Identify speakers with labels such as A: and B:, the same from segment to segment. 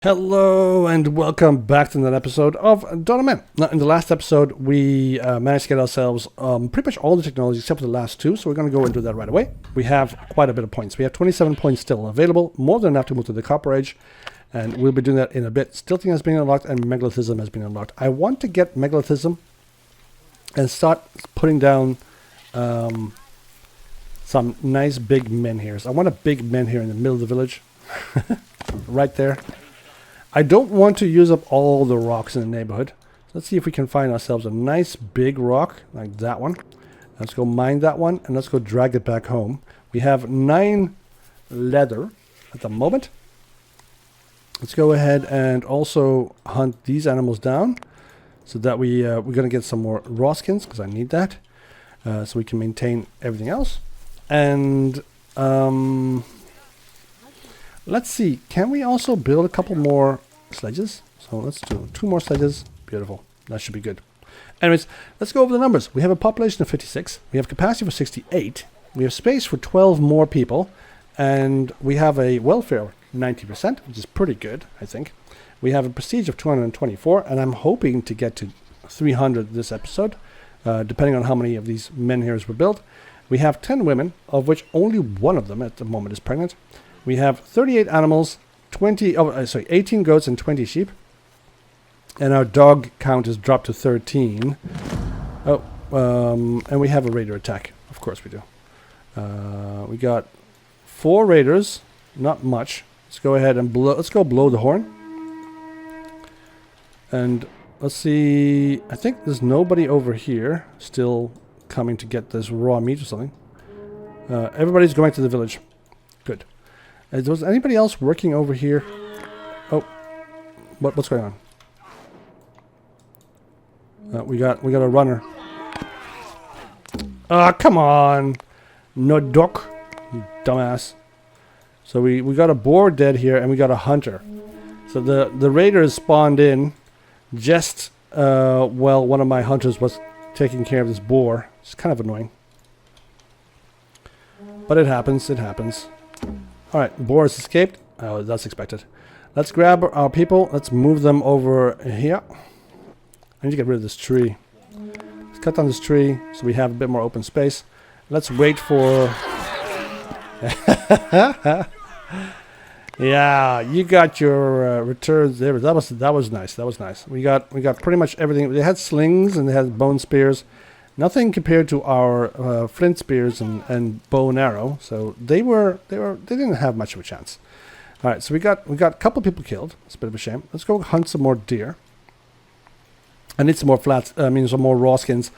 A: Hello and welcome back to another episode of Donoman. Now, in the last episode, we managed to get ourselves pretty much all the technology except for the last two, so we're going to go into that right away. We have quite a bit of points. We have 27 points still available, more than enough to move to the Copper Age, and we'll be doing that in a bit. Stilting has been unlocked and Megalithism has been unlocked. I want to get Megalithism and start putting down some nice big menhirs. I want a big menhir in the middle of the village, right there. I don't want to use up all the rocks in the neighborhood. Let's see if we can find ourselves a nice big rock like that one. Let's go mine that one and let's go drag it back home. We have 9 leather at the moment. Let's go ahead and also hunt these animals down so that we're going to get some more raw skins because I need that so we can maintain everything else. And let's see, can we also build a couple more sledges? So let's do 2 more sledges. Beautiful. That should be good. Anyways, let's go over the numbers. We have a population of 56. We have capacity for 68. We have space for 12 more people. And we have a welfare of 90%, which is pretty good, I think. We have a prestige of 224. And I'm hoping to get to 300 this episode, depending on how many of these menhirs were built. We have 10 women, of which only one of them at the moment is pregnant. We have 38 animals, 18 goats and 20 sheep. And our dog count is dropped to 13. And we have a raider attack. Of course we do. We got 4 raiders, not much. Let's go ahead and blow the horn. And let's see, I think there's nobody over here still coming to get this raw meat or something. Everybody's going to the village. Good. Was anybody else working over here? Oh, what's going on? We got a runner. Ah, come on, no duck, you dumbass. So we got a boar dead here, and we got a hunter. So the raiders spawned in just while one of my hunters was taking care of this boar. It's kind of annoying, but it happens. It happens. Alright, boar has escaped. Oh, that's expected. Let's grab our people. Let's move them over here. I need to get rid of this tree. Let's cut down this tree so we have a bit more open space. Let's wait for... Yeah, you got your returns there. That was nice. That was nice. We got pretty much everything. They had slings and they had bone spears. Nothing compared to our flint spears and bow and arrow. So they didn't have much of a chance. All right, so we got a couple people killed. It's a bit of a shame. Let's go hunt some more deer. I need some more some more raw skins,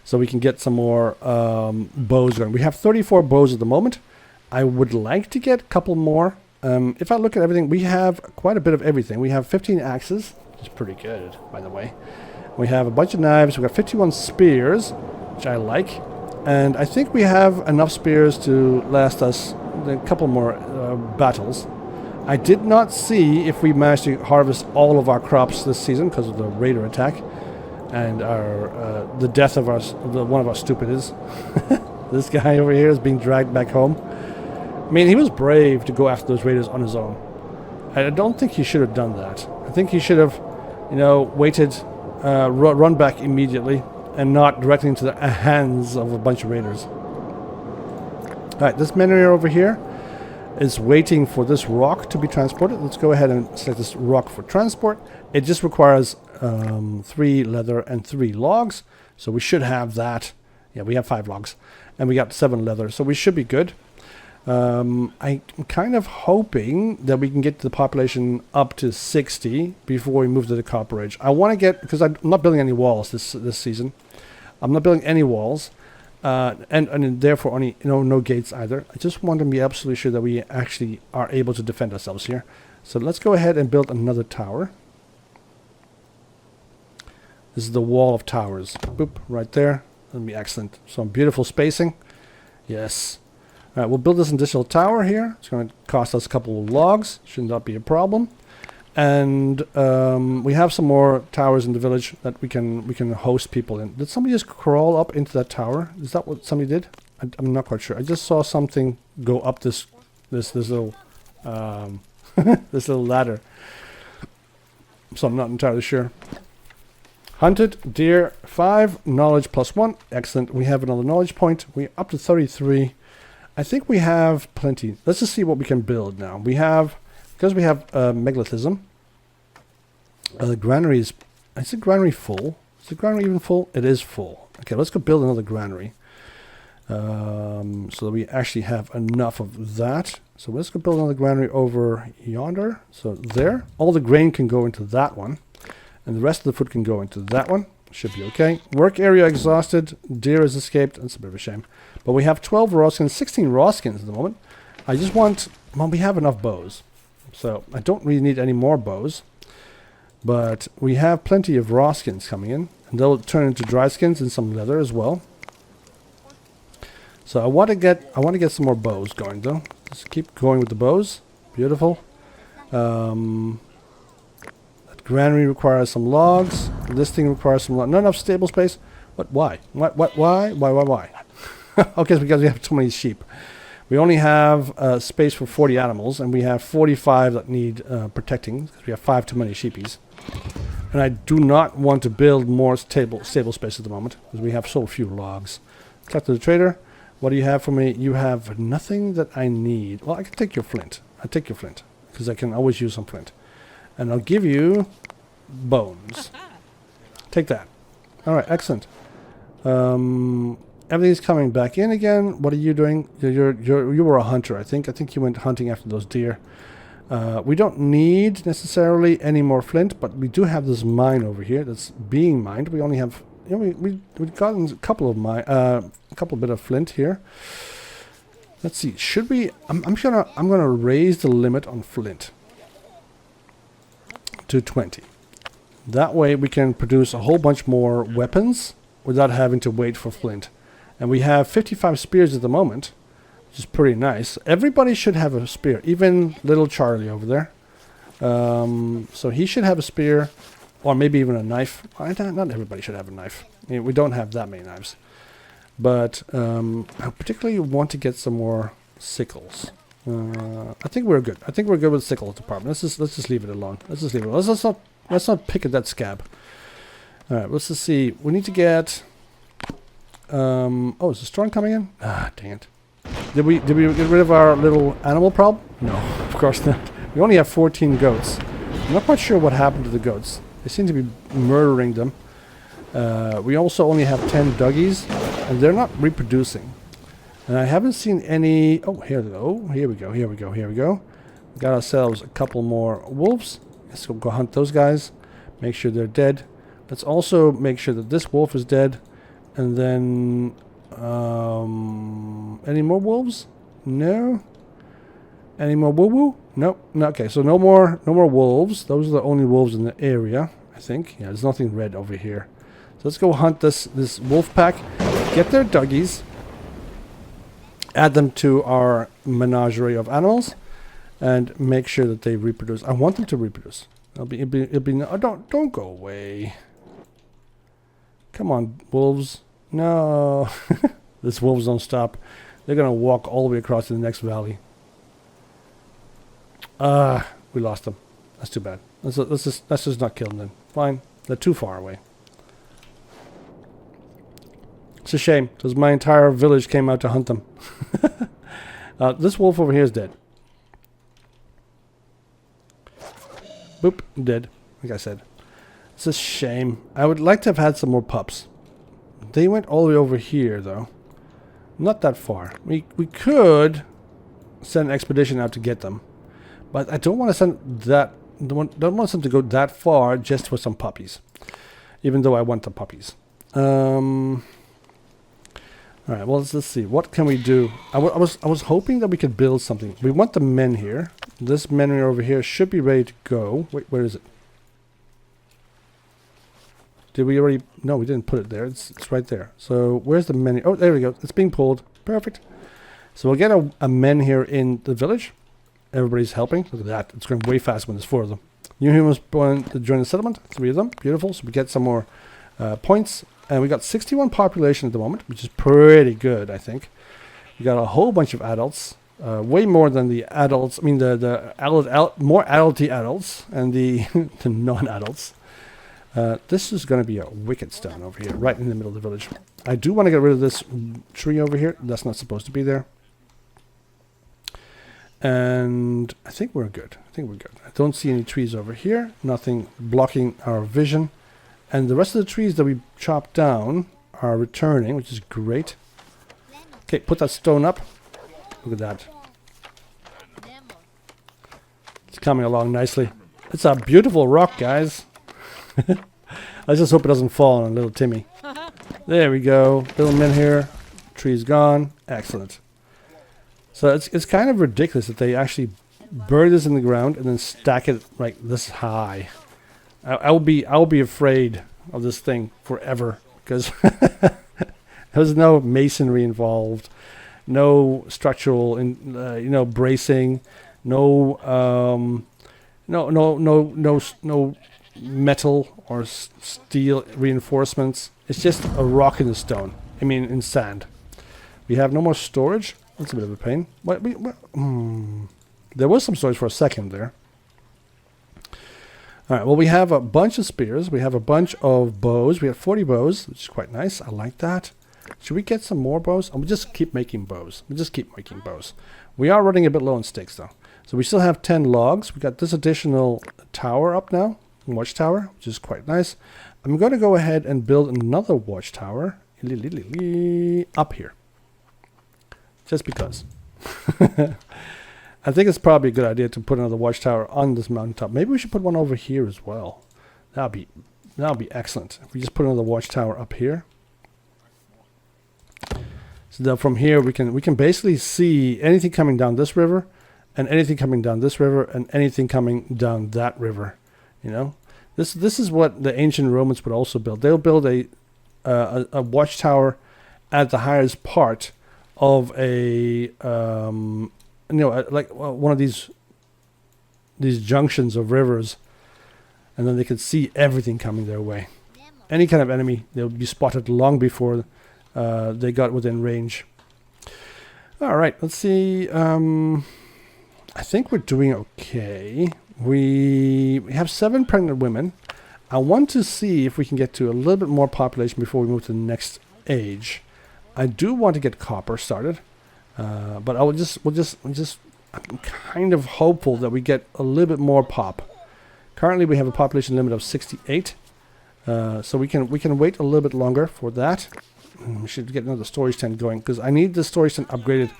A: so we can get some more bows going. We have 34 bows at the moment. I would like to get a couple more. If I look at everything, we have quite a bit of everything. We have 15 axes, which is pretty good, by the way. We have a bunch of knives. We've got 51 spears, which I like. And I think we have enough spears to last us a couple more battles. I did not see if we managed to harvest all of our crops this season because of the raider attack and the death of one of our stupids. This guy over here is being dragged back home. I mean, he was brave to go after those raiders on his own. I don't think he should have done that. I think he should have, waited... run back immediately and not directly into the hands of a bunch of raiders. Alright, this menhir over here is waiting for this rock to be transported. Let's go ahead and select this rock for transport. It just requires 3 leather and 3 logs, so we should have that. Yeah, we have 5 logs and we got 7 leather, so we should be good. I'm kind of hoping that we can get the population up to 60 before we move to the Copper Age. I want to get, because I'm not building any walls this season. I'm not building any walls, and therefore no gates either. I just want to be absolutely sure that we actually are able to defend ourselves here. So let's go ahead and build another tower. This is the wall of towers. Boop, right there. That'll be excellent. Some beautiful spacing. Yes. Alright, we'll build this additional tower here. It's going to cost us a couple of logs. Should not be a problem. And we have some more towers in the village that we can host people in. Did somebody just crawl up into that tower? Is that what somebody did? I'm not quite sure. I just saw something go up this little this little ladder. so I'm not entirely sure. Hunted deer 5, knowledge +1. Excellent. We have another knowledge point. We're up to 33. I think we have plenty. Let's just see what we can build now. We have, because we have megalithism. The granary is the granary full? Is the granary even full? It is full. Okay, let's go build another granary. So that we actually have enough of that. So let's go build another granary over yonder. So there. All the grain can go into that one. And the rest of the food can go into that one. Should be okay. Work area exhausted. Deer has escaped. That's a bit of a shame. But we have 12 raw skins, 16 raw skins at the moment. I just want... Well, we have enough bows. So I don't really need any more bows. But we have plenty of raw skins coming in. And they'll turn into dry skins and some leather as well. So I want to get some more bows going though. Just keep going with the bows. Beautiful. Granary requires some logs. This thing requires some logs. Not enough stable space. But why? Why? Why? Okay, it's because we have too many sheep. We only have space for 40 animals, and we have 45 that need protecting, because we have 5 too many sheepies. And I do not want to build more stable space at the moment, because we have so few logs. Cut to the trader. What do you have for me? You have nothing that I need. Well, I can take your flint. I'll take your flint, because I can always use some flint. And I'll give you bones. Take that. All right, excellent. Everything's coming back in again. What are you doing? You were a hunter, I think. I think you went hunting after those deer. We don't need necessarily any more flint, but we do have this mine over here that's being mined. We only have, you know, we've gotten a couple of bit of flint here. Let's see. Should we? I'm gonna raise the limit on flint to 20. That way we can produce a whole bunch more weapons without having to wait for flint. And we have 55 spears at the moment, which is pretty nice. Everybody should have a spear, even little Charlie over there. So he should have a spear, or maybe even a knife. Not everybody should have a knife. I mean, we don't have that many knives. But I particularly want to get some more sickles. I think we're good. I think we're good with sickle department. Let's just leave it alone. Let's not pick at that scab. All right, let's just see. We need to get. Oh, is the storm coming in? Ah, dang it. Did we get rid of our little animal problem? No, of course not. We only have 14 goats. I'm not quite sure what happened to the goats. They seem to be murdering them. We also only have 10 doggies, and they're not reproducing. And I haven't seen any... Oh, here we go. Here we go. We got ourselves a couple more wolves. Let's go hunt those guys. Make sure they're dead. Let's also make sure that this wolf is dead. And then... any more wolves? No. Any more woo-woo? Nope. No, okay, so no more wolves. Those are the only wolves in the area, I think. Yeah, there's nothing red over here. So let's go hunt this wolf pack. Get their doggies. Add them to our menagerie of animals, and make sure that they reproduce. I want them to reproduce. It'll be no, don't go away. Come on, wolves. No, these wolves don't stop. They're gonna walk all the way across to the next valley. We lost them. That's too bad. Let's just not kill them then. Fine. They're too far away. It's a shame, because my entire village came out to hunt them. This wolf over here is dead. Boop, dead, like I said. It's a shame. I would like to have had some more pups. They went all the way over here, though. Not that far. We could send an expedition out to get them. But I don't want to send that... Don't want them to go that far just for some puppies. Even though I want the puppies. Alright, well, let's see. What can we do? I was hoping that we could build something. We want the men here. This men over here should be ready to go. Wait, where is it? Did we already... No, we didn't put it there. It's right there. So, where's the men? Oh, there we go. It's being pulled. Perfect. So, we'll get a men here in the village. Everybody's helping. Look at that. It's going way fast when there's 4 of them. New humans born to join the settlement. 3 of them. Beautiful. So, we get some more points. And we got 61 population at the moment, which is pretty good, I think. We got a whole bunch of adults. way more than the adults. I mean, more adulty adults and the the non-adults. This is going to be a wicked stone over here, right in the middle of the village. I do want to get rid of this tree over here. That's not supposed to be there. And I think we're good. I don't see any trees over here. Nothing blocking our vision. And the rest of the trees that we chopped down are returning, which is great. Okay, put that stone up. Look at that. It's coming along nicely. It's a beautiful rock, guys. I just hope it doesn't fall on little Timmy. There we go. Little min here. Tree's gone. Excellent. So it's kind of ridiculous that they actually bury this in the ground and then stack it like this high. I'll be afraid of this thing forever because there's no masonry involved, no structural bracing, no metal or steel reinforcements. It's just a rock in the stone. I mean, in sand. We have no more storage. That's a bit of a pain. There was some storage for a second there. All right, well, we have a bunch of spears. We have a bunch of bows. We have 40 bows, which is quite nice. I like that. Should we get some more bows? We'll just keep making bows. We are running a bit low on sticks, though. So we still have 10 logs. We got this additional tower up now, watchtower, which is quite nice. I'm going to go ahead and build another watchtower up here. Just because. I think it's probably a good idea to put another watchtower on this mountaintop. Maybe we should put one over here as well. That'll be excellent. If we just put another watchtower up here. So that from here we can basically see anything coming down this river, and anything coming down this river, and anything coming down that river. You know, this is what the ancient Romans would also build. They'll build a watchtower at the highest part of a one of these junctions of rivers, and then they could see everything coming their way. Any kind of enemy, they'll be spotted long before they got within range. All right, let's see. I think we're doing okay. We have 7 pregnant women. I want to see if we can get to a little bit more population before we move to the next age. I do want to get copper started, but we'll just. I'm kind of hopeful that we get a little bit more pop. Currently, we have a population limit of 68, so we can wait a little bit longer for that. We should get another storage tent going because I need the storage tent upgraded.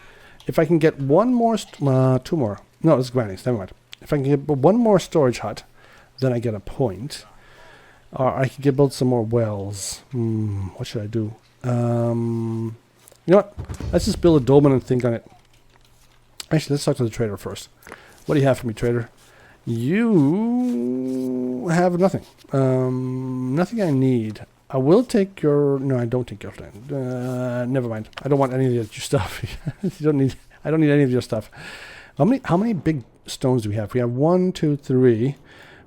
A: If I can get one more, 2 more. No, it's Granny's. Never mind. If I can get one more storage hut, then I get a point. Or I can build some more wells. What should I do? You know what? Let's just build a dolmen and think on it. Actually, let's talk to the trader first. What do you have for me, trader? You have nothing. Nothing I need. I will take your... No, I don't take your land. Never mind. I don't want any of your stuff. I don't need any of your stuff. How many big stones do we have? We have 1, 2, 3.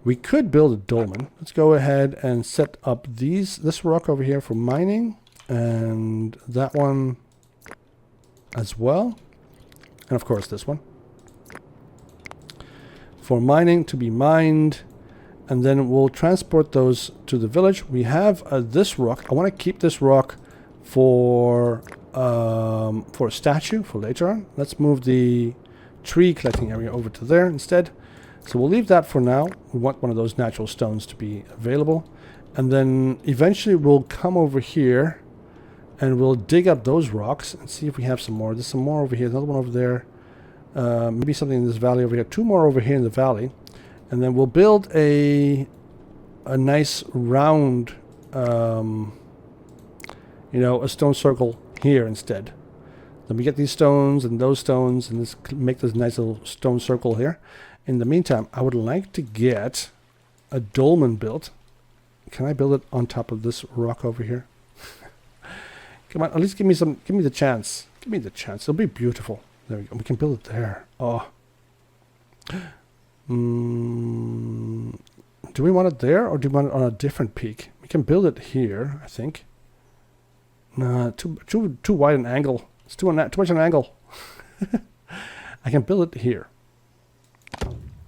A: We could build a dolmen. Let's go ahead and set up this rock over here for mining. And that one as well. And of course this one. For mining to be mined. And then we'll transport those to the village. We have this rock. I want to keep this rock for a statue for later on. Let's move the tree collecting area over to there instead. So we'll leave that for now. We want one of those natural stones to be available. And then eventually we'll come over here and we'll dig up those rocks and see if we have some more. There's some more over here. Another one over there. Maybe something in this valley over here. 2 more over here in the valley. And then we'll build a nice round, a stone circle here instead. Then we get these stones and those stones and let's make this nice little stone circle here. In the meantime, I would like to get a dolmen built. Can I build it on top of this rock over here? Come on, at least give me the chance. Give me the chance. It'll be beautiful. There we go. We can build it there. Oh. Do we want it there or do we want it on a different peak? We can build it here, I think. Nah, too wide an angle. It's too much an angle. I can build it here.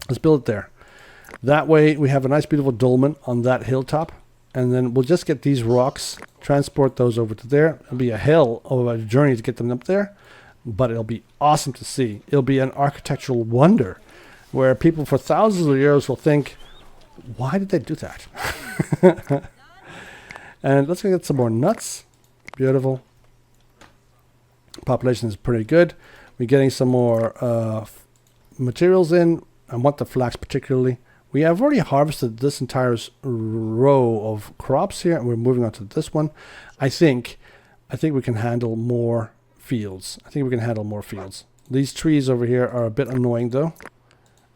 A: Let's build it there. That way we have a nice beautiful dolmen on that hilltop. And then we'll just get these rocks, transport those over to there. It'll be a hell of a journey to get them up there. But it'll be awesome to see. It'll be an architectural wonder where people for thousands of years will think, why did they do that? And let's go get some more nuts. Beautiful. Population is pretty good. We're getting some more materials in. I want the flax particularly. We have already harvested this entire row of crops here, and we're moving on to this one. I think we can handle more fields. These trees over here are a bit annoying though.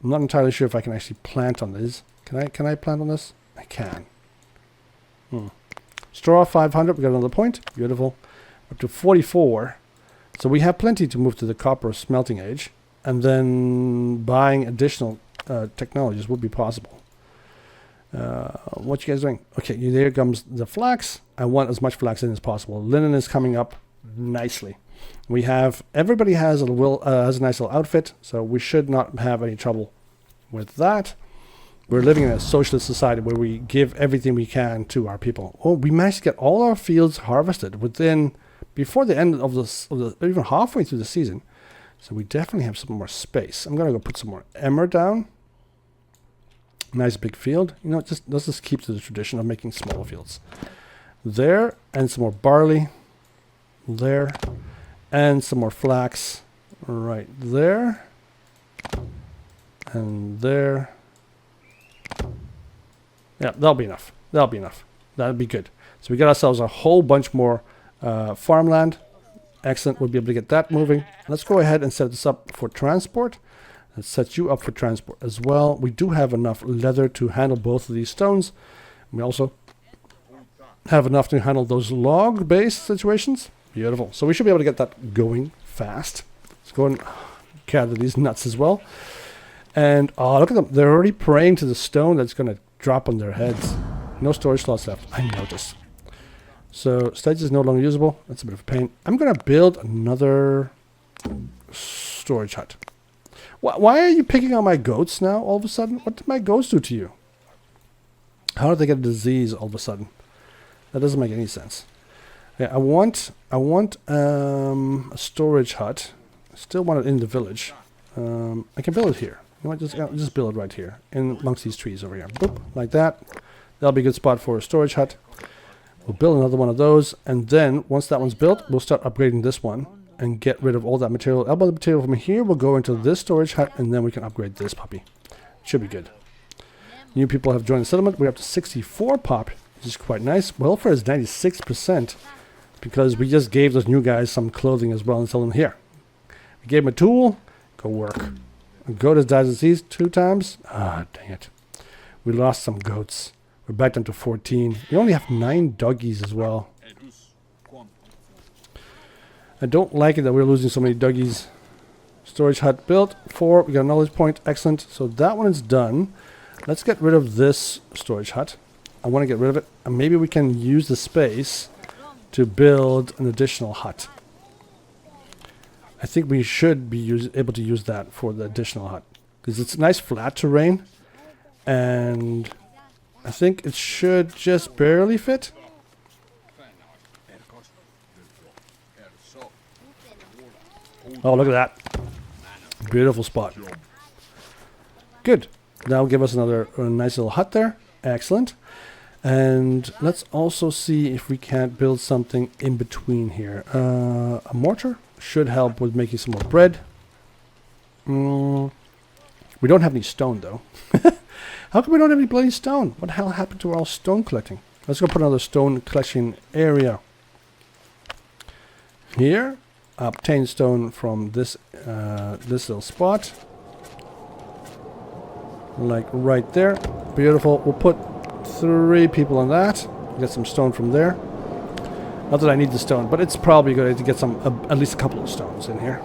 A: I'm not entirely sure if I can actually plant on these. Can I plant on this? I can. Straw 500, we got another point. Beautiful. Up to 44. So we have plenty to move to the copper smelting age. And then buying additional technologies would be possible. What you guys doing? Okay, there comes the flax. I want as much flax in as possible. Linen is coming up nicely. We have, everybody has a nice little outfit, so we should not have any trouble with that. We're living in a socialist society where we give everything we can to our people. Oh, we managed to get all our fields harvested before the end of even halfway through the season. So we definitely have some more space. I'm gonna go put some more emmer down. Nice big field. You know, let's just keep to the tradition of making small fields. There, and some more barley. There, and some more flax right there. And there. Yeah, that'll be enough. That'll be good. So we got ourselves a whole bunch more farmland. Excellent. We'll be able to get that moving. Let's go ahead and set this up for transport. Let's set you up for transport as well. We do have enough leather to handle both of these stones. We also have enough to handle those log-based situations. Beautiful. So we should be able to get that going fast. Let's go and gather these nuts as well. And oh, look at them. They're already praying to the stone that's going to drop on their heads. No storage slots left. I noticed. So stage is no longer usable. That's a bit of a pain. I'm going to build another storage hut. Why are you picking on my goats now all of a sudden? What did my goats do to you? How did they get a disease all of a sudden? That doesn't make any sense. Yeah, I want a storage hut. I still want it in the village. I can build it here. You know what, just build it right here, in amongst these trees over here. Boop, like that. That'll be a good spot for a storage hut. We'll build another one of those, and then once that one's built, we'll start upgrading this one and get rid of all that material. All the material from here will go into this storage hut, and then we can upgrade this puppy. Should be good. New people have joined the settlement. We're up to 64 pop, which is quite nice. Welfare is 96% because we just gave those new guys some clothing as well and tell them, here. We gave them a tool, go work. A goat has died of disease 2 times. Ah, dang it. We lost some goats. We're back down to 14. We only have 9 doggies as well. I don't like it that we're losing so many doggies. Storage hut built. 4. We got a knowledge point. Excellent. So that one is done. Let's get rid of this storage hut. I want to get rid of it. And maybe we can use the space to build an additional hut. I think we should be able to use that for the additional hut. Because it's nice flat terrain. And I think it should just barely fit. Oh, look at that. Beautiful spot. Good. That'll give us another nice little hut there. Excellent. And let's also see if we can't build something in between here. A mortar should help with making some more bread. We don't have any stone, though. How come we don't have any bloody stone? What the hell happened to our stone collecting? Let's go put another stone collection area here. Obtain stone from this this little spot, like right there. Beautiful. We'll put 3 people on that. Get some stone from there. Not that I need the stone, but it's probably good to get some at least a couple of stones in here.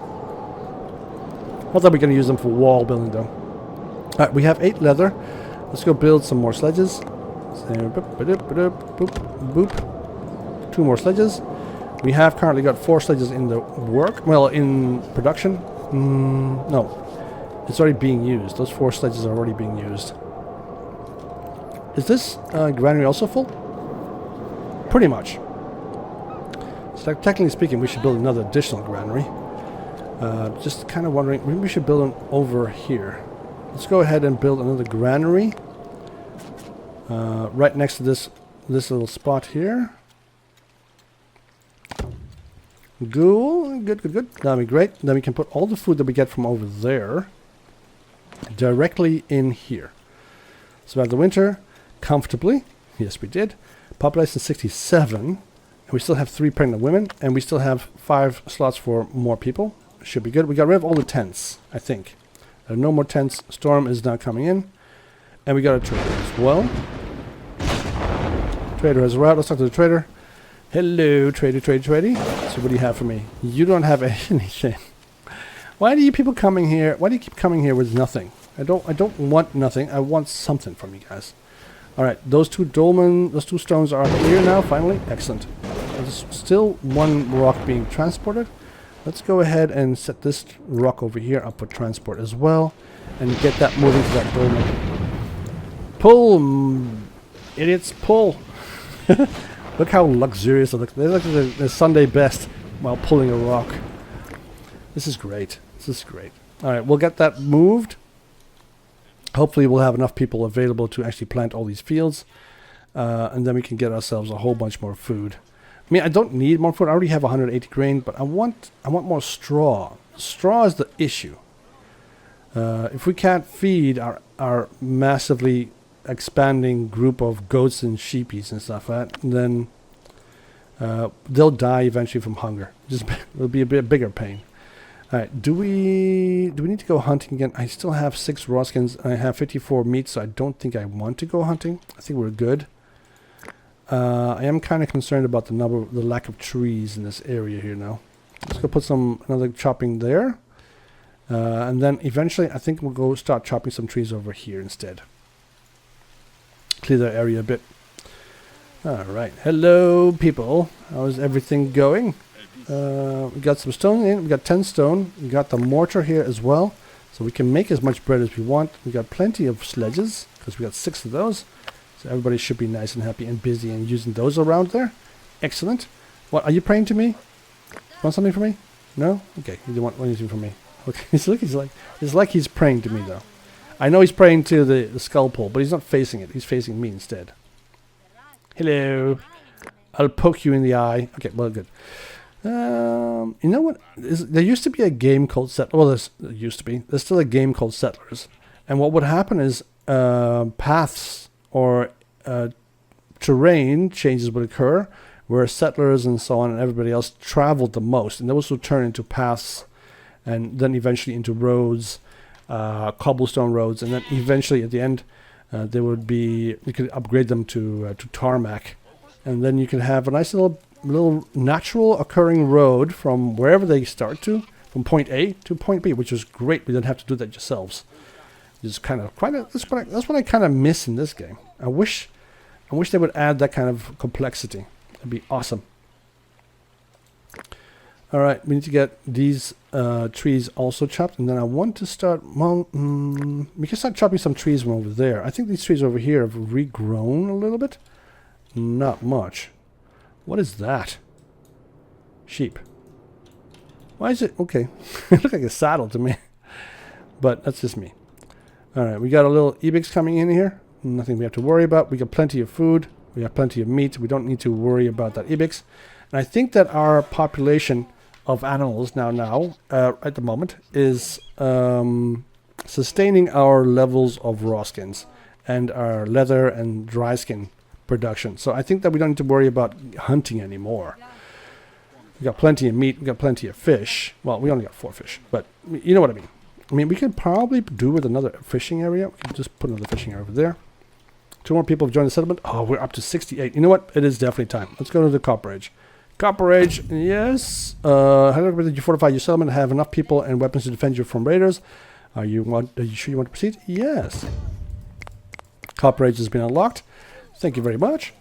A: Not that we're going to use them for wall building, though. All right, we have 8 leather. Let's go build some more sledges. So, boop. 2 more sledges. We have currently got 4 sledges in the in production. No, it's already being used. Those 4 sledges are already being used. Is this granary also full? Pretty much. So technically speaking, we should build another additional granary. Just kind of wondering, maybe we should build one over here. Let's go ahead and build another granary. Right next to this little spot here. Cool. Good. That'll be great. Then we can put all the food that we get from over there directly in here. So we have the winter comfortably. Yes, we did. Population 67. And we still have 3 pregnant women. And we still have 5 slots for more people. Should be good. We got rid of all the tents, I think. There are no more tents. Storm is now coming in. And we got a trader as well. Trader has arrived. Let's talk to the trader. Hello, trader. So what do you have for me? You don't have anything. Why do you people coming here? Why do you keep coming here with nothing? I don't want nothing. I want something from you guys. All right, those 2 stones are here now. Finally, excellent. There's still 1 rock being transported. Let's go ahead and set this rock over here up for transport as well, and get that moving to that dolmen. Pull, idiots, pull. Look how luxurious it looks. They look like the Sunday best while pulling a rock. This is great. All right, we'll get that moved. Hopefully we'll have enough people available to actually plant all these fields. And then we can get ourselves a whole bunch more food. I mean, I don't need more food. I already have 180 grain, but I want more straw. Straw is the issue. If we can't feed our massively expanding group of goats and sheepies and stuff, then they'll die eventually from hunger. It'll be a bit bigger pain. All right, do we need to go hunting again? I still have 6 raw skins. I have 54 meat, so I don't think I want to go hunting. I think we're good. I am kind of concerned about the lack of trees in this area here now. Let's go put another chopping there, and then eventually I think we'll go start chopping some trees over here instead. Clear the area a bit. All right, hello people. How's everything going? We got some stone in. We got 10 stone. We got the mortar here as well, so we can make as much bread as we want. We got plenty of sledges because we got 6 of those. So everybody should be nice and happy and busy and using those around there. Excellent. What, are you praying to me? Want something from me? No? Okay, you don't want anything from me. Okay, it's like he's praying to me though. I know he's praying to the skull pole, but he's not facing it. He's facing me instead. Hello. I'll poke you in the eye. Okay, well, good. You know what? There used to be a game called Settlers. Well, there's still a game called Settlers. And what would happen is paths or terrain changes would occur where settlers and so on and everybody else traveled the most, and those would turn into paths and then eventually into roads, cobblestone roads, and then eventually at the end there would be, you could upgrade them to tarmac, and then you could have a nice little natural occurring road from wherever they start to, from point A to point B, which is great. We don't have to do that yourselves. It's kind of that's what I kind of miss in this game. I wish they would add that kind of complexity. It'd be awesome. All right, we need to get these trees also chopped, and then I want to start. Well, we can start chopping some trees from over there. I think these trees over here have regrown a little bit. Not much. What is that? Sheep. Why is it okay? It looks like a saddle to me, but that's just me. All right, we got a little ibex coming in here. Nothing we have to worry about. We got plenty of food. We have plenty of meat. We don't need to worry about that ibex. And I think that our population of animals now at the moment is sustaining our levels of raw skins and our leather and dry skin production. So I think that we don't need to worry about hunting anymore. We got plenty of meat. We got plenty of fish. Well, we only got 4 fish, but you know what I mean. I mean, we could probably do with another fishing area. We can just put another fishing area over there. 2 more people have joined the settlement. Oh, we're up to 68. You know what? It is definitely time. Let's go to the Copper Age. Copper Age, yes. How did you fortify your settlement and have enough people and weapons to defend you from raiders? Are you sure you want to proceed? Yes. Copper Age has been unlocked. Thank you very much.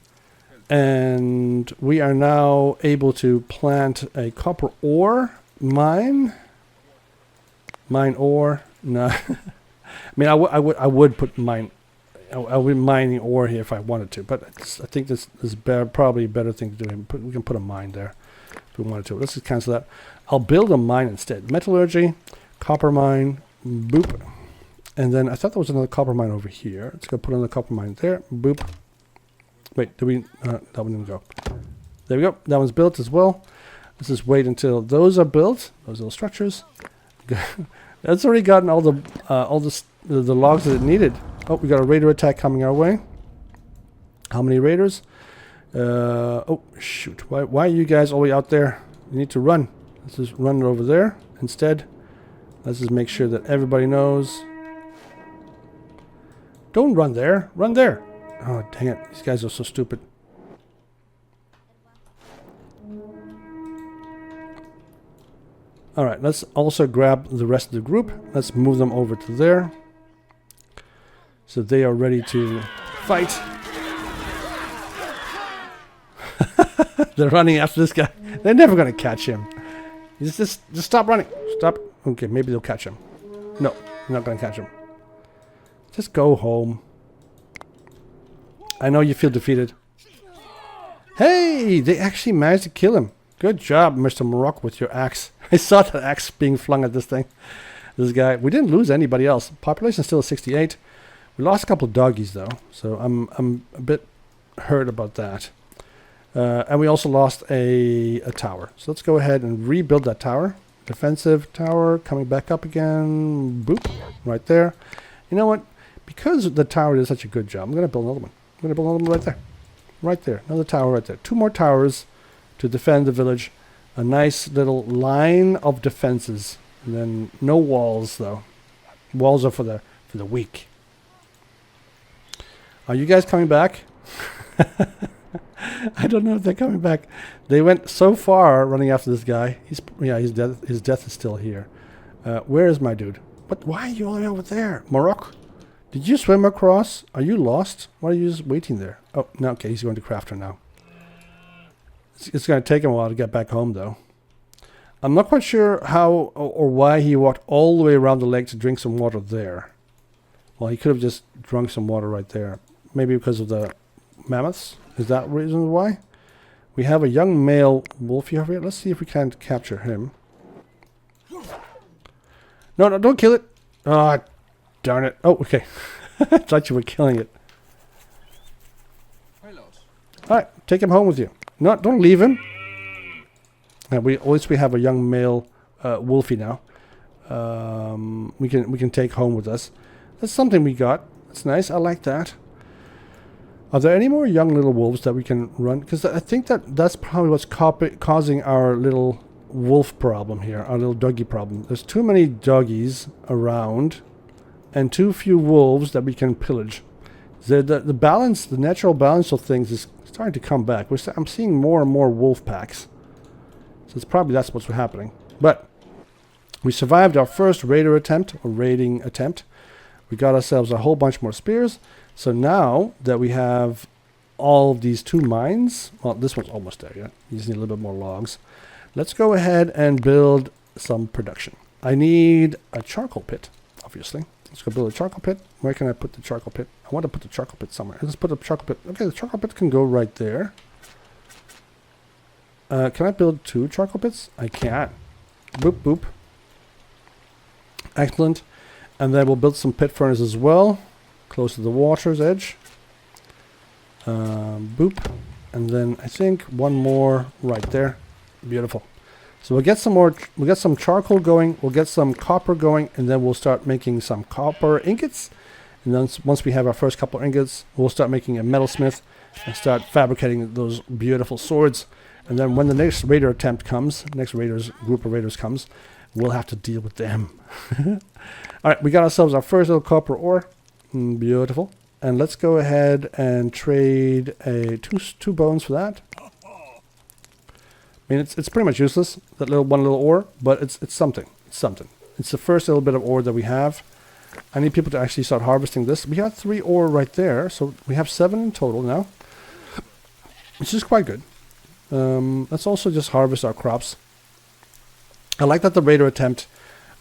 A: And we are now able to plant a copper ore mine. Mine ore. No. I mean, I would put mine. I would mining ore here if I wanted to, but I think this is probably a better thing to do. We can put a mine there if we wanted to. Let's just cancel that. I'll build a mine instead. Metallurgy, copper mine, boop. And then I thought there was another copper mine over here. Let's go put another copper mine there, boop. Wait, that one didn't go. There we go. That one's built as well. Let's just wait until those are built. Those little structures. That's already gotten all the logs that it needed. Oh, we got a raider attack coming our way. How many raiders? Oh, shoot. Why are you guys all the way out there? You need to run. Let's just run over there. Instead, let's just make sure that everybody knows. Don't run there. Run there. Oh, dang it. These guys are so stupid. Alright, let's also grab the rest of the group. Let's move them over to there. So they are ready to fight. They're running after this guy. They're never going to catch him. Just stop running. Stop. Okay, maybe they'll catch him. No, they're not going to catch him. Just go home. I know you feel defeated. Hey, they actually managed to kill him. Good job, Mr. Morocco, with your axe. I saw that axe being flung at this thing. This guy. We didn't lose anybody else. Population still 68. We lost a couple of doggies though, so I'm a bit hurt about that. And we also lost a tower. So let's go ahead and rebuild that tower. Defensive tower coming back up again. Boop, right there. You know what? Because the tower did such a good job, I'm going to build another one. I'm going to build another one right there. Right there. Another tower right there. 2 more towers to defend the village. A nice little line of defenses. And then no walls though. Walls are for the weak. Are you guys coming back? I don't know if they're coming back. They went so far running after this guy. His death is still here. Where is my dude? But why are you all the way over there? Morocco? Did you swim across? Are you lost? Why are you just waiting there? Oh, no, okay, he's going to Crafter now. It's going to take him a while to get back home, though. I'm not quite sure how or why he walked all the way around the lake to drink some water there. Well, he could have just drunk some water right there. Maybe because of the mammoths? Is that the reason why? We have a young male wolf here. Let's see if we can capture him. No, don't kill it. Ah, darn it. Oh, okay. I thought you were killing it. Alright, take him home with you. No, don't leave him. At least we have a young male wolfie now. We can take home with us. That's something we got. That's nice. I like that. Are there any more young little wolves that we can run? Because I think that's probably what's causing our little wolf problem here, our little doggy problem. There's too many doggies around and too few wolves that we can pillage. The balance, the natural balance of things is starting to come back. I'm seeing more and more wolf packs. So that's what's happening. But we survived our first raiding attempt. We got ourselves a whole bunch more spears. So now that we have all of these 2 mines, well, this one's almost there yet. You just need a little bit more logs. Let's go ahead and build some production. I need a charcoal pit, obviously. Let's go build a charcoal pit. Where can I put the charcoal pit? I want to put the charcoal pit somewhere. Let's put a charcoal pit. Okay, the charcoal pit can go right there. Can I build 2 charcoal pits? I can. Boop, boop. Excellent. And then we'll build some pit furnace as well. Close to the water's edge. Boop. And then I think 1 more right there. Beautiful. So we'll get some more, we'll get some charcoal going, we'll get some copper going, and then we'll start making some copper ingots. And then once we have our first couple of ingots, we'll start making a metalsmith and start fabricating those beautiful swords. And then when the next raider attempt comes, next group of raiders comes, we'll have to deal with them. Alright, we got ourselves our first little copper ore. Beautiful. And let's go ahead and trade two bones for that. I mean, it's pretty much useless, that one little ore, but it's something. It's something. It's the first little bit of ore that we have. I need people to actually start harvesting this. We got 3 ore right there, so we have 7 in total now, which is quite good. Let's also just harvest our crops. I like that the raider attempt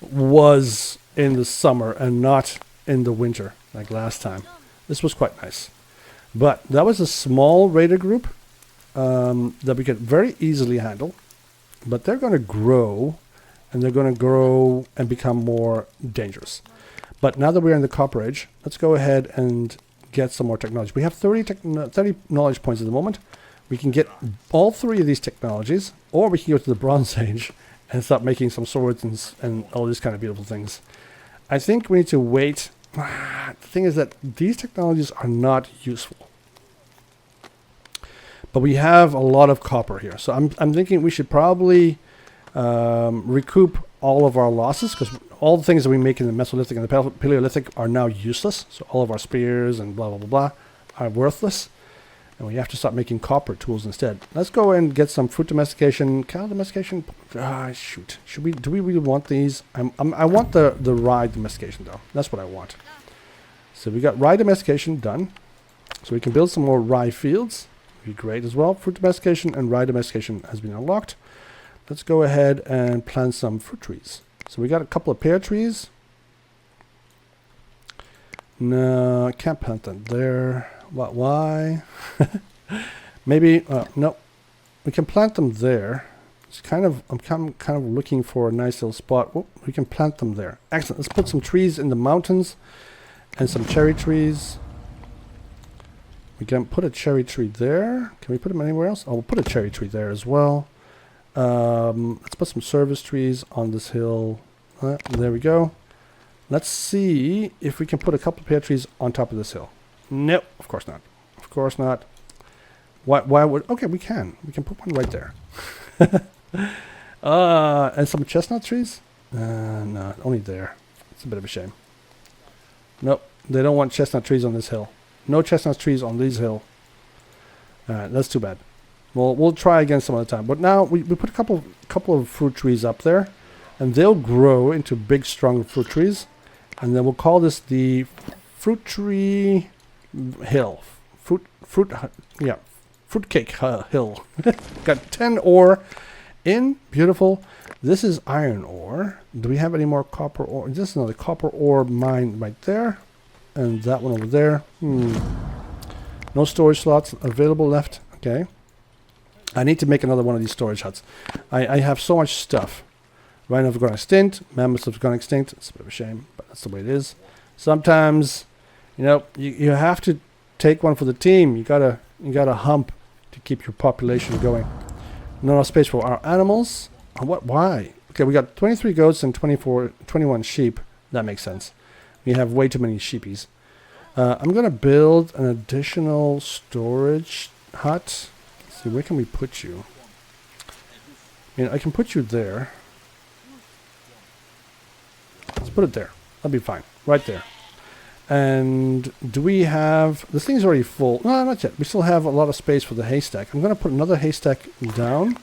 A: was in the summer and not in the winter like last time. This was quite nice. But that was a small raider group that we could very easily handle. But they're going to grow, and they're going to grow and become more dangerous. But now that we're in the Copper Age, let's go ahead and get some more technology. We have 30 knowledge points at the moment. We can get all 3 of these technologies, or we can go to the Bronze Age and start making some swords and all these kind of beautiful things. I think we need to wait. The thing is that these technologies are not useful. But we have a lot of copper here. So I'm thinking we should probably recoup all of our losses, because all the things that we make in the Mesolithic and the Paleolithic are now useless. So all of our spears and blah, blah, blah, blah are worthless. And we have to start making copper tools instead. Let's go and get some fruit domestication, cow domestication. Shoot. Do we really want these? I want the rye domestication though. That's what I want. So we got rye domestication done. So we can build some more rye fields. Be great as well. Fruit domestication and rye domestication has been unlocked. Let's go ahead and plant some fruit trees. So we got a couple of pear trees. No, I can't plant them there. What? Why? Maybe no. We can plant them there. It's I'm kind of looking for a nice little spot. Oh, we can plant them there. Excellent. Let's put some trees in the mountains and some cherry trees. We can put a cherry tree there. Can we put them anywhere else? Oh, we'll put a cherry tree there as well. Let's put some service trees on this hill. There we go. Let's see if we can put a couple of pear trees on top of this hill. Nope, of course not. Of course not. Why would... Okay, we can. We can put one right there. And some chestnut trees? No, only there. It's a bit of a shame. Nope, they don't want chestnut trees on this hill. No chestnut trees on this hill. That's too bad. Well, we'll try again some other time. But now we put a couple of fruit trees up there, and they'll grow into big, strong fruit trees. And then we'll call this the fruit tree hill. Fruitcake hill. Got 10 ore in. Beautiful. This is iron ore. Do we have any more copper ore? This is another copper ore mine right there. And that one over there. No storage slots available left. Okay. I need to make another one of these storage huts. I have so much stuff. Rhinos have gone extinct. Mammoths have gone extinct. It's a bit of a shame, but that's the way it is. Sometimes, you have to take one for the team. You gotta hump to keep your population going. Not enough space for our animals. Why? Okay, we got 23 goats and 21 sheep. That makes sense. We have way too many sheepies. I'm going to build an additional storage hut. Let's see, where can we put you? I can put you there. Let's put it there. That'll be fine. Right there. And do we have... This thing's already full. No, not yet. We still have a lot of space for the haystack. I'm going to put another haystack down.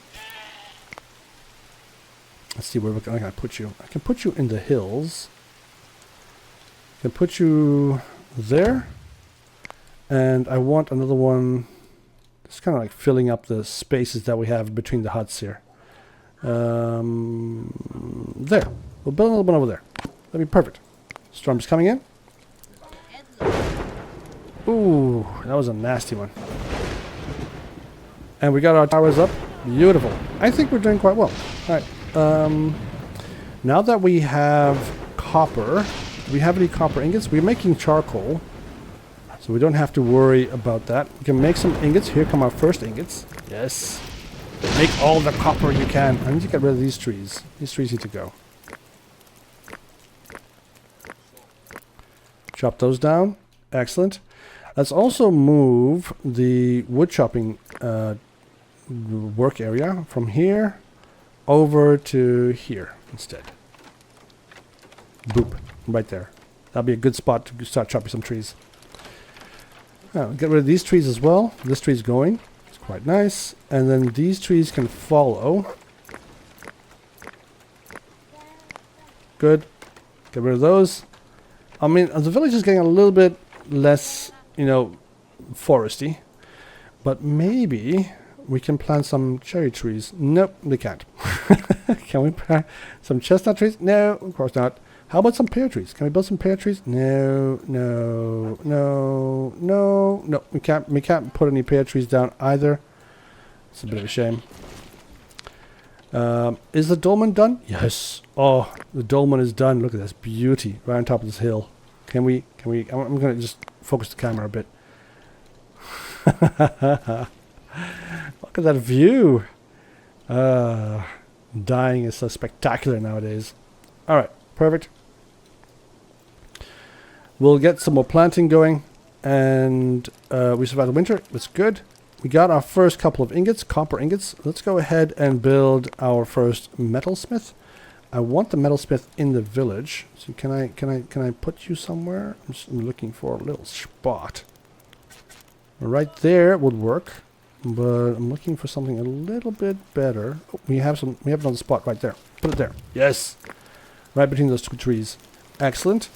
A: Let's see where can I put you. I can put you in the hills. I can put you there. And I want another one. Just kind of like filling up the spaces that we have between the huts here. There. We'll build another one over there. That'd be perfect. Storm's coming in. Ooh, that was a nasty one. And we got our towers up. Beautiful. I think we're doing quite well. Alright. Now that we have copper, do we have any copper ingots? We're making charcoal, so we don't have to worry about that. We can make some ingots. Here come our first ingots. Yes. Make all the copper you can. I need to get rid of these trees. These trees need to go. Chop those down. Excellent. Let's also move the wood chopping work area from here over to here instead. Boop. Right there. That'll be a good spot to start chopping some trees. Get rid of these trees as well. This tree's going. It's quite nice. And then these trees can follow. Good. Get rid of those. I mean, the village is getting a little bit less, foresty. But maybe we can plant some cherry trees. Nope, they can't. Can we plant some chestnut trees? No, of course not. How about some pear trees? Can we build some pear trees? No, no, no, no, no. We can't put any pear trees down either. It's a bit of a shame. Is the dolmen done? Yes. Oh, the dolmen is done. Look at this beauty right on top of this hill. Can we? I'm going to just focus the camera a bit. Look at that view. Dying is so spectacular nowadays. All right, perfect. We'll get some more planting going, and we survived the winter. That's good. We got our first couple of ingots, copper ingots. Let's go ahead and build our first metalsmith. I want the metalsmith in the village. So can I put you somewhere? I'm looking for a little spot. Right there would work, but I'm looking for something a little bit better. Oh, we have it on the spot right there. Put it there. Yes, right between those two trees. Excellent.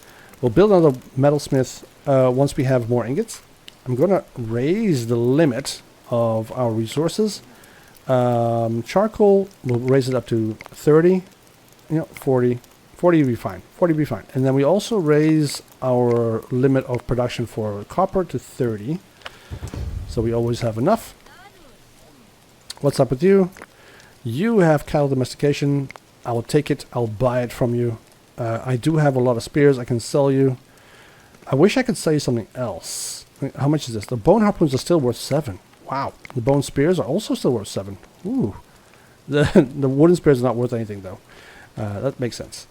A: We'll build another metalsmith once we have more ingots. I'm going to raise the limit of our resources. Charcoal, we'll raise it up to 30. 40. 40 will be fine. 40 will be fine. And then we also raise our limit of production for copper to 30. So we always have enough. What's up with you? You have cattle domestication. I will take it. I'll buy it from you. I do have a lot of spears I can sell you. I wish I could sell you something else. How much is this? The bone harpoons are still worth 7. Wow. The bone spears are also still worth 7. Ooh. The wooden spears are not worth anything though. That makes sense.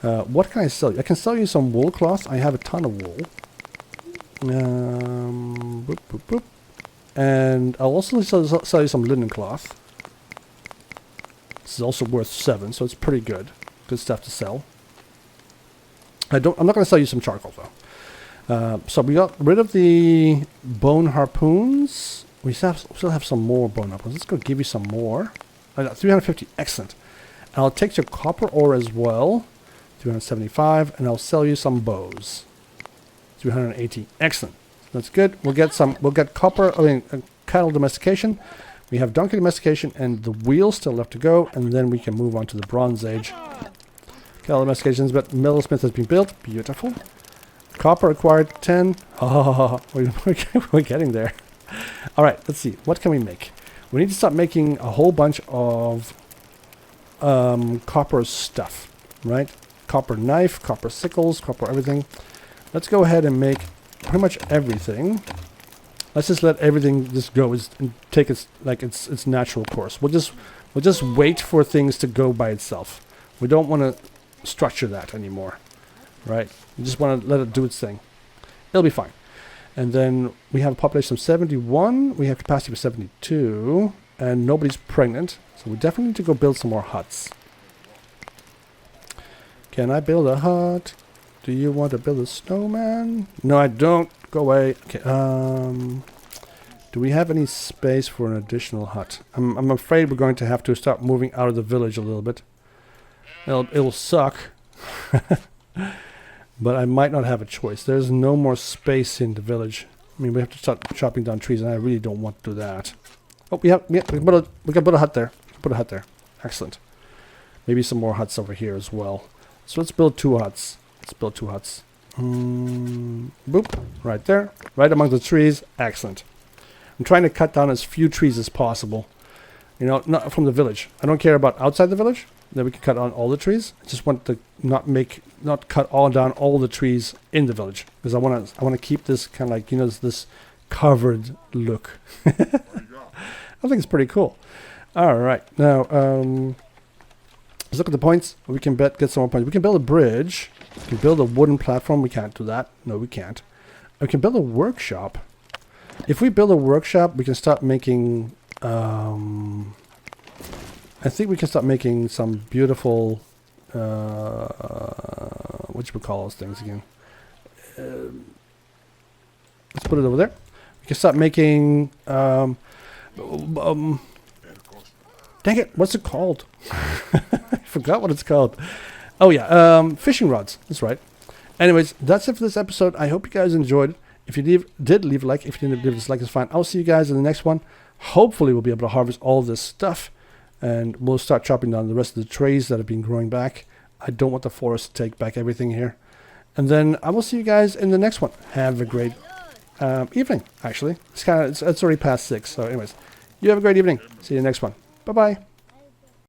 A: What can I sell you? I can sell you some wool cloth. I have a ton of wool. Boop, boop, boop. And I'll also sell you some linen cloth. This is also worth 7, so it's pretty good. Good stuff to sell. I'm not going to sell you some charcoal though. So we got rid of the bone harpoons. We still have some more bone harpoons. Let's go give you some more. I got 350. Excellent. And I'll take your copper ore as well. 375. And I'll sell you some bows. 380. Excellent. That's good. We'll get copper. Cattle domestication. We have donkey domestication, and the wheels still left to go. And then we can move on to the Bronze Age. Cattle domestications, but metalsmith has been built. Beautiful. Copper acquired 10. Oh, we're getting there. All right, let's see. What can we make? We need to start making a whole bunch of copper stuff, right? Copper knife, copper sickles, copper everything. Let's go ahead and make pretty much everything. Let's just let everything just go and take its natural course. We'll just wait for things to go by itself. We don't want to structure that anymore, right? We just want to let it do its thing. It'll be fine. And then we have a population of 71. We have capacity for 72. And nobody's pregnant. So we definitely need to go build some more huts. Can I build a hut? Do you want to build a snowman? No, I don't. Go away. Okay. Do we have any space for an additional hut? I'm afraid we're going to have to start moving out of the village a little bit. It'll suck. But I might not have a choice. There's no more space in the village. I mean, we have to start chopping down trees, and I really don't want to do that. Oh, we can put a hut there. Put a hut there. Excellent. Maybe some more huts over here as well. So let's build 2 huts. Let's build 2 huts. Boop. Right there. Right among the trees. Excellent. I'm trying to cut down as few trees as possible. You know, not from the village. I don't care about outside the village. Then we can cut on all the trees. I just want to not cut all down all the trees in the village, because I want to keep this kind of like, this covered look. I think it's pretty cool. All right, now let's look at the points. We can get some more points. We can build a bridge. We can build a wooden platform. We can't do that. No, we can't. We can build a workshop. If we build a workshop, we can start making. I think we can start making some beautiful, what should we call those things again? Let's put it over there. We can start making, dang it, what's it called? I forgot what it's called. Oh yeah, fishing rods, that's right. Anyways, that's it for this episode. I hope you guys enjoyed it. If you did leave a like. If you didn't leave a dislike, it's fine. I'll see you guys in the next one. Hopefully we'll be able to harvest all this stuff. and we'll start chopping down the rest of the trees that have been growing back. I don't want the forest to take back everything here. And then I will see you guys in the next one. Have a great evening, actually. It's already past 6, so anyways. You have a great evening. See you next one. Bye-bye.